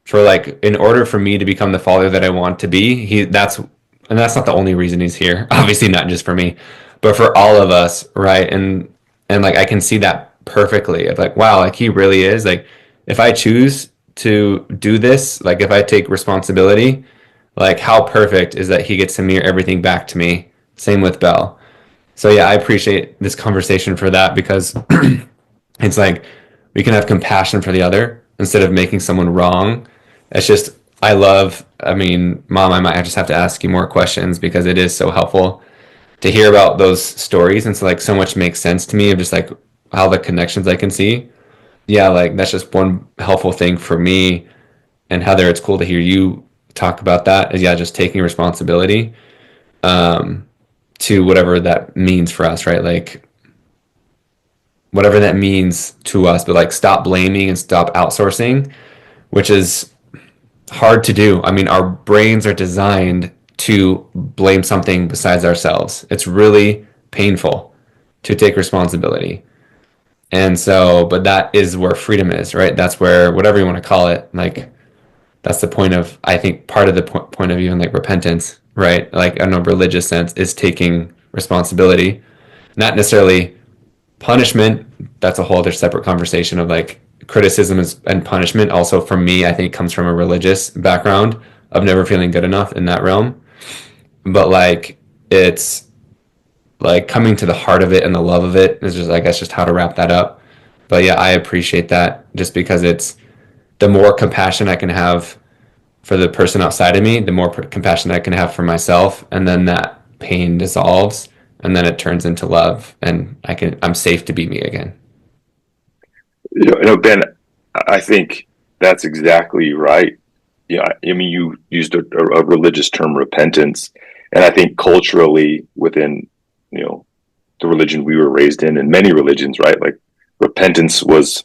for like in order for me to become the father that I want to be. And that's not the only reason he's here. Obviously not just for me, but for all of us, right? And like I can see that perfectly of like, wow, like he really is like if I choose to do this, like if I take responsibility, like how perfect is that he gets to mirror everything back to me. Same with Belle. So yeah, I appreciate this conversation for that because it's like we can have compassion for the other instead of making someone wrong. It's just I mean, Mom, I might just have to ask you more questions because it is so helpful to hear about those stories. And so like so much makes sense to me of just like how the connections I can see. Yeah, like that's just one helpful thing for me. And Heather, it's cool to hear you talk about that. Is yeah, just taking responsibility to whatever that means for us, right? Like whatever that means to us, but like stop blaming and stop outsourcing, which is hard to do. I mean, our brains are designed to blame something besides ourselves. It's really painful to take responsibility. And so, but that is where freedom is, right? That's where, whatever you want to call it, like, that's the point of, I think, part of the point of even like repentance, right? Like, in a religious sense, is taking responsibility, not necessarily punishment. That's a whole other separate conversation of like criticism and punishment. Also, for me, I think comes from a religious background of never feeling good enough in that realm. But like, it's like coming to the heart of it and the love of it is just, I guess, just how to wrap that up. But yeah, I appreciate that just because it's the more compassion I can have for the person outside of me, the more compassion I can have for myself, and then that pain dissolves, and then it turns into love, and I'm safe to be me again. Ben, I think that's exactly right. Yeah, I mean, you used a religious term, repentance, and I think culturally within, the religion we were raised in, and many religions, right? Like repentance was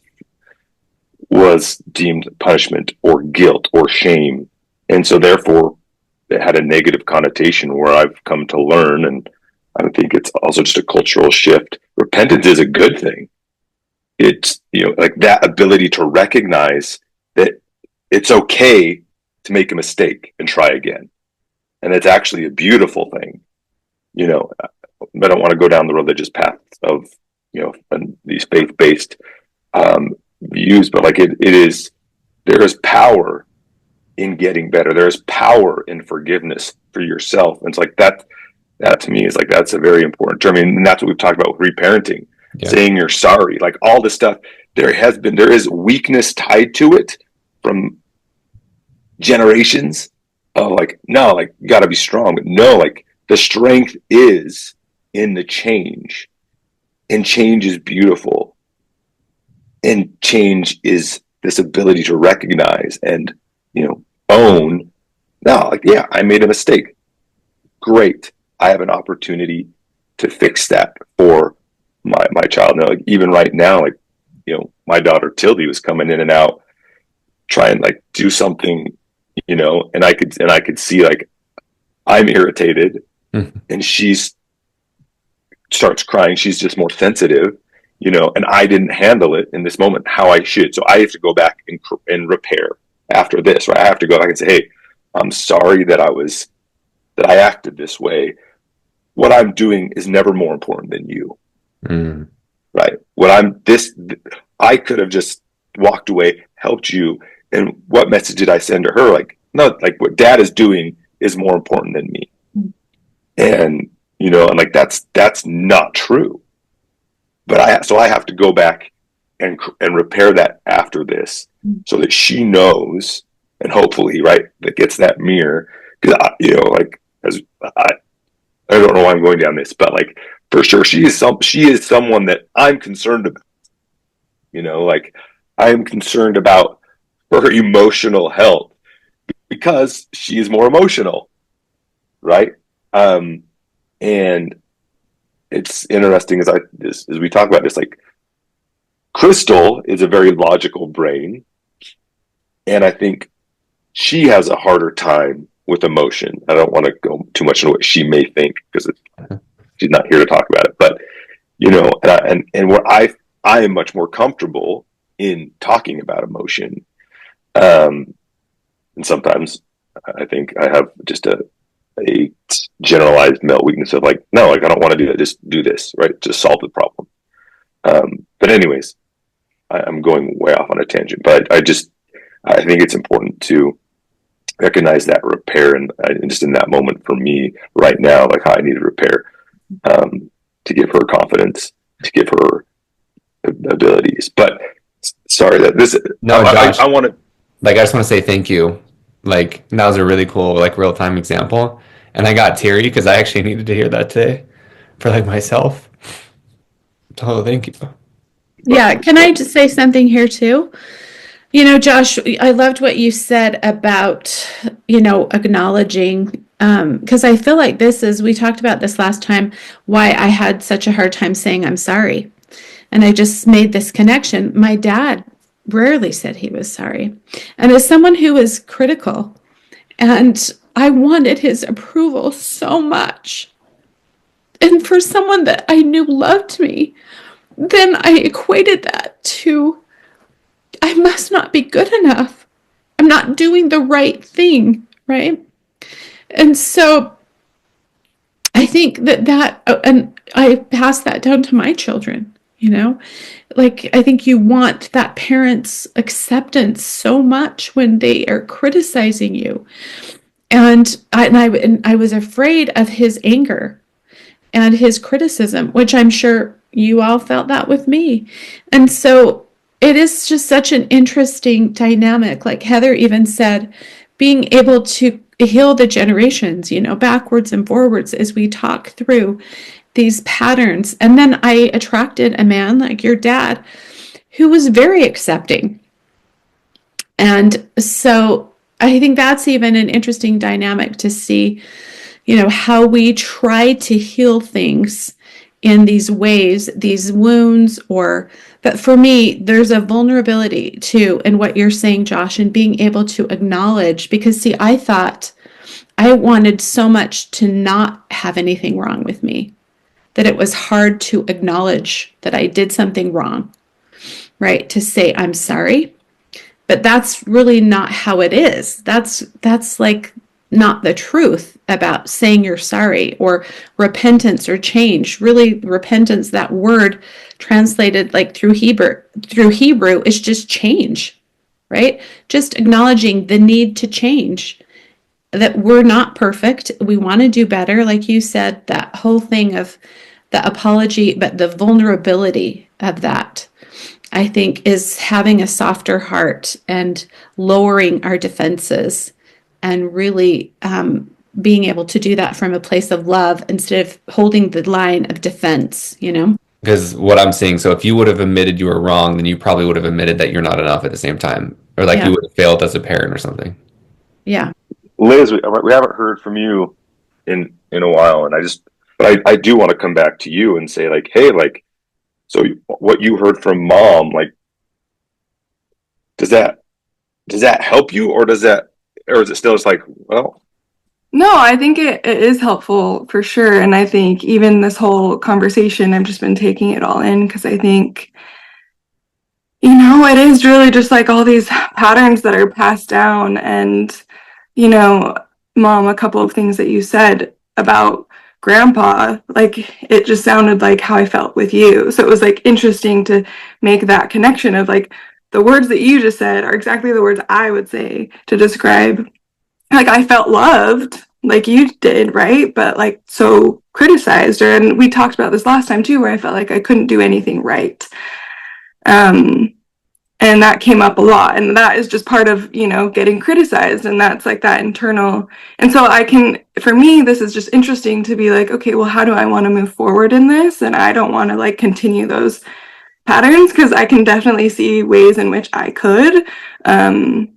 deemed punishment or guilt or shame, and so therefore it had a negative connotation. Where I've come to learn, and I think it's also just a cultural shift. Repentance is a good thing. It's like that ability to recognize that it's okay to make a mistake and try again, and it's actually a beautiful thing. I don't want to go down the religious path of and these faith-based views, but like it is, there is power in getting better. There is power in forgiveness for yourself, and it's like that. That to me is like that's a very important term, and that's what we've talked about with reparenting. Yeah. Saying you're sorry, like all this stuff. There is weakness tied to it from generations of like, no, like you got to be strong, but no, like the strength is in the change, and change is beautiful, and change is this ability to recognize and own. No, like yeah, I made a mistake. Great, I have an opportunity to fix that for my child. Now, like even right now, like my daughter Tildy was coming in and out, trying like do something, and I could see like I'm irritated, and she's starts crying. She's just more sensitive, and I didn't handle it in this moment how I should. So I have to go back and repair after this, right? I have to go back and say, hey, I'm sorry that I acted this way. What I'm doing is never more important than you. Right? I could have just walked away, helped you. And what message did I send to her? Like, no, like what dad is doing is more important than me. And, and like, that's not true. But I have to go back and repair that after this so that she knows, and hopefully, right, that gets that mirror. Cause like as I don't know why I'm going down this, but like for sure, she is someone that I'm concerned about. Like I am concerned about for her emotional health because she is more emotional, right? And it's interesting as we talk about this, like Crystal is a very logical brain, and I think she has a harder time with emotion. I don't want to go too much into what she may think because she's not here to talk about it. But and where I am much more comfortable in talking about emotion, and sometimes I think I have just a generalized male weakness of like, no, like I don't want to do that. Just do this, right? Just solve the problem. But anyways, I'm going way off on a tangent, but I think it's important to recognize that repair and just in that moment for me right now, like how I need to repair, to give her confidence, to give her abilities. But sorry that this, No, Josh, I want to, like I just want to say thank you. Like that was a really cool, like real time example. And I got teary because I actually needed to hear that today for like myself. Oh, thank you. Yeah, can I just say something here too? You know, Josh, I loved what you said about, acknowledging, because I feel like we talked about this last time, why I had such a hard time saying I'm sorry. And I just made this connection. My dad rarely said he was sorry. And as someone who was critical, and I wanted his approval so much. And for someone that I knew loved me, then I equated that to I must not be good enough. I'm not doing the right thing, right? And so I think and I pass that down to my children, like I think you want that parent's acceptance so much when they are criticizing you. And I was afraid of his anger and his criticism, which I'm sure you all felt that with me. And so it is just such an interesting dynamic. Like Heather even said, being able to heal the generations, backwards and forwards as we talk through these patterns. And then I attracted a man like your dad who was very accepting. And so I think that's even an interesting dynamic to see, how we try to heal things in these ways, these wounds, but for me, there's a vulnerability too in what you're saying, Josh, and being able to acknowledge, because see, I thought I wanted so much to not have anything wrong with me that it was hard to acknowledge that I did something wrong, right? To say I'm sorry. But that's really not how it is. That's like not the truth about saying you're sorry or repentance or change. Really, repentance, that word translated like through Hebrew is just change, right? Just acknowledging the need to change, that we're not perfect. We want to do better. Like you said, that whole thing of the apology, but the vulnerability of that, I think, is having a softer heart and lowering our defenses and really being able to do that from a place of love instead of holding the line of defense, Because what I'm seeing, so if you would have admitted you were wrong, then you probably would have admitted that you're not enough at the same time, or like you would have failed as a parent or something. Yeah. Liz, we haven't heard from you in a while, and I do want to come back to you and say like, hey, like, so what you heard from mom, like, does that help you, or is it still just like, well? No, I think it is helpful for sure. And I think even this whole conversation, I've just been taking it all in because I think, it is really just like all these patterns that are passed down. And, Mom, a couple of things that you said about grandpa, like it just sounded like how I felt with you. So it was like interesting to make that connection of like the words that you just said are exactly the words I would say to describe, like I felt loved like you did, right? But like so criticized, and we talked about this last time too, where I felt like I couldn't do anything right. And that came up a lot, and that is just part of getting criticized, and that's like that internal. And so for me, this is just interesting to be like, okay, well, how do I want to move forward in this? And I don't want to like continue those patterns, because I can definitely see ways in which I could. And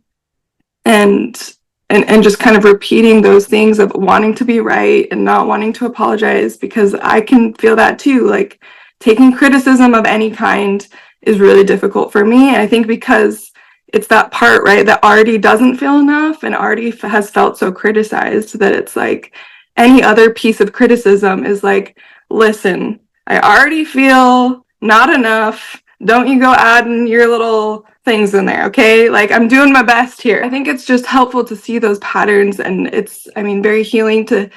just kind of repeating those things of wanting to be right and not wanting to apologize, because I can feel that too. Like, taking criticism of any kind is really difficult for me. And I think because it's that part, right, that already doesn't feel enough and already has felt so criticized, that it's like any other piece of criticism is like, listen, I already feel not enough. Don't you go adding your little things in there, okay? Like, I'm doing my best here. I think it's just helpful to see those patterns, and it's, I mean, very healing to,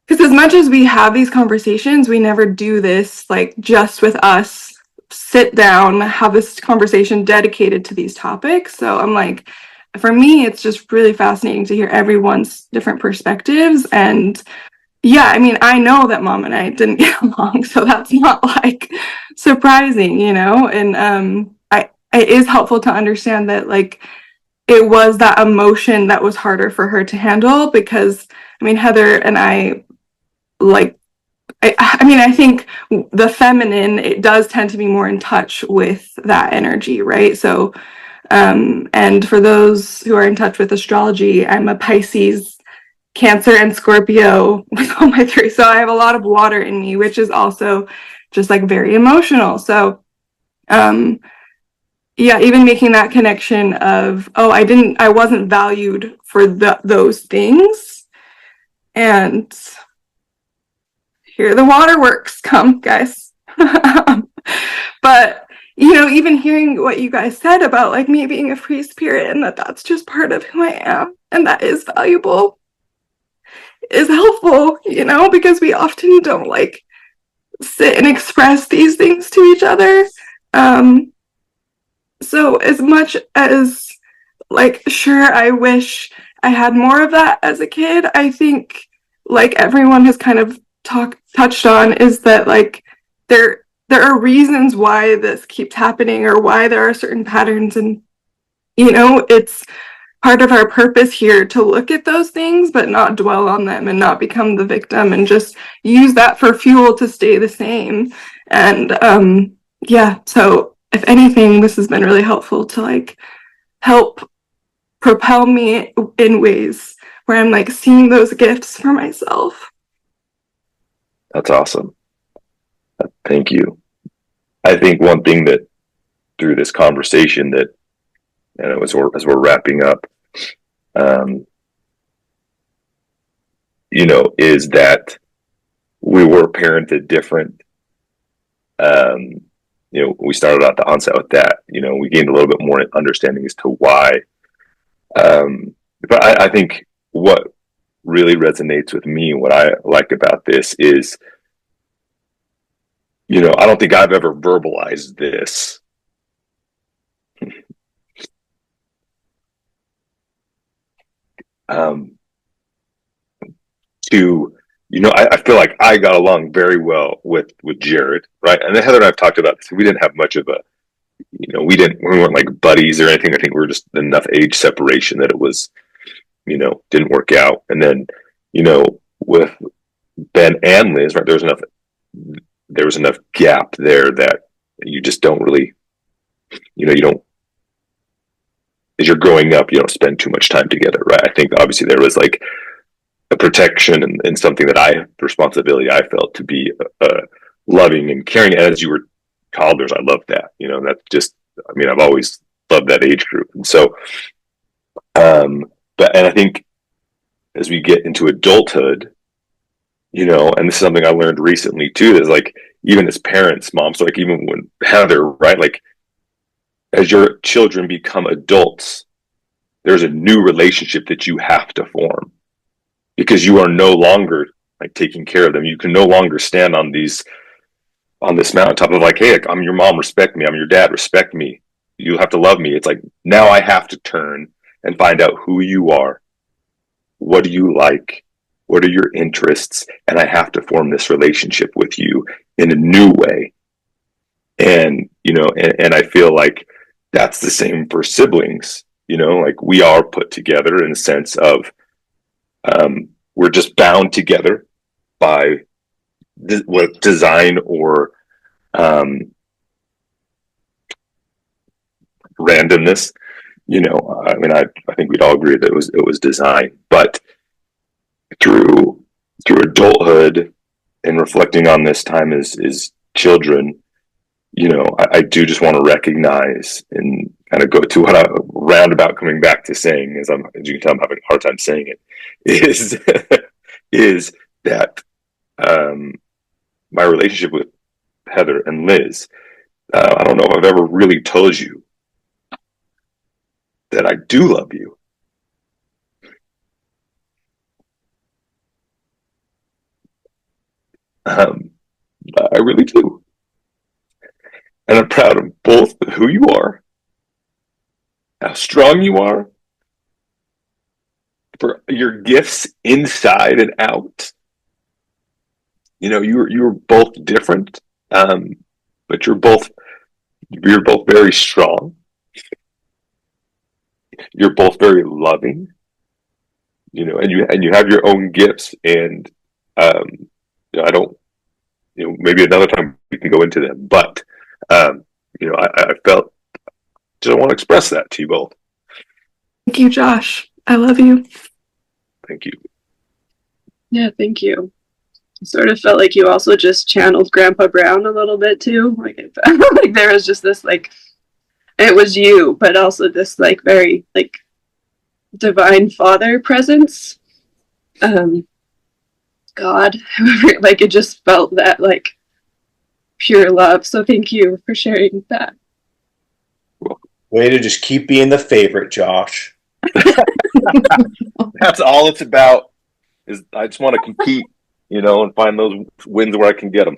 because as much as we have these conversations, we never do this like just with us, sit down, have this conversation dedicated to these topics. So I'm like, for me, it's just really fascinating to hear everyone's different perspectives. And yeah, I mean, I know that Mom and I didn't get along, so that's not like surprising, you know? And it is helpful to understand that, like, it was that emotion that was harder for her to handle, because I mean, Heather and I, like, I mean, I think the feminine, it does tend to be more in touch with that energy, right? So and for those who are in touch with astrology, I'm a Pisces, Cancer, and Scorpio with all my three. So I have a lot of water in me, which is also just like very emotional. So yeah, even making that connection of, oh, I wasn't valued for those things. And here the waterworks come, guys. But, you know, even hearing what you guys said about like me being a free spirit and that that's just part of who I am and that is valuable is helpful, you know, because we often don't like sit and express these things to each other. So as much as, like, sure, I wish I had more of that as a kid, I think, like everyone has kind of touched on, is that like there are reasons why this keeps happening, or why there are certain patterns, and you know, it's part of our purpose here to look at those things but not dwell on them and not become the victim, and just use that for fuel to stay the same. And yeah, so if anything, this has been really helpful to like help propel me in ways where I'm like seeing those gifts for myself. That's awesome. Thank you. I think one thing that through this conversation that, and as we're wrapping up, you know, is that we were parented different. You know, we started out the onset with that. You know, we gained a little bit more understanding as to why. But I think what really resonates with me, what I like about this is, you know, I don't think I've ever verbalized this. To, you know, I feel like I got along very well with Jared, right? And then Heather and I've talked about this. We didn't have much of a, you know, we weren't like buddies or anything. I think we were just enough age separation that it was, you know, didn't work out. And then, you know, with Ben and Liz, right, there was enough gap there that you just don't really, you know, you don't, as you're growing up, you don't spend too much time together, right? I think obviously there was like a protection and something that responsibility I felt to be loving and caring. As you were toddlers, I loved that, you know, that's just, I mean, I've always loved that age group. And so, and I think as we get into adulthood, you know, and this is something I learned recently too, is like, even as parents, moms, so like even when Heather, right, like as your children become adults, there's a new relationship that you have to form, because you are no longer like taking care of them. You can no longer stand on this mountaintop of like, hey, I'm your mom, respect me. I'm your dad, respect me. You have to love me. It's like, now I have to turn and find out who you are. What do you like? What are your interests? And I have to form this relationship with you in a new way. And, you know, and I feel like that's the same for siblings, you know, like we are put together in a sense of, we're just bound together by what design or randomness. I mean, I think we'd all agree that it was designed, but through adulthood and reflecting on this time as children, I do just want to recognize and kind of go to what I roundabout coming back to saying, as you can tell, I'm having a hard time saying it, is is that my relationship with Heather and Liz. I don't know if I've ever really told you that I do love you. I really do. And I'm proud of both who you are, how strong you are, for your gifts inside and out. You're both different, but you're both very strong. You're both very loving. And you have your own gifts, and I don't. Maybe another time we can go into them, but I felt just want to express that to you both. Thank you, Josh. I love you. Thank you. Yeah, thank you. I sort of felt like you also just channeled Grandpa Brown a little bit too. Like it felt like there was just this like, it was you, but also this like very like divine father presence. God, like it just felt that like pure love. So thank you for sharing that. Way to just keep being the favorite, Josh. That's all it's about. Is I just want to compete, and find those wins where I can get them.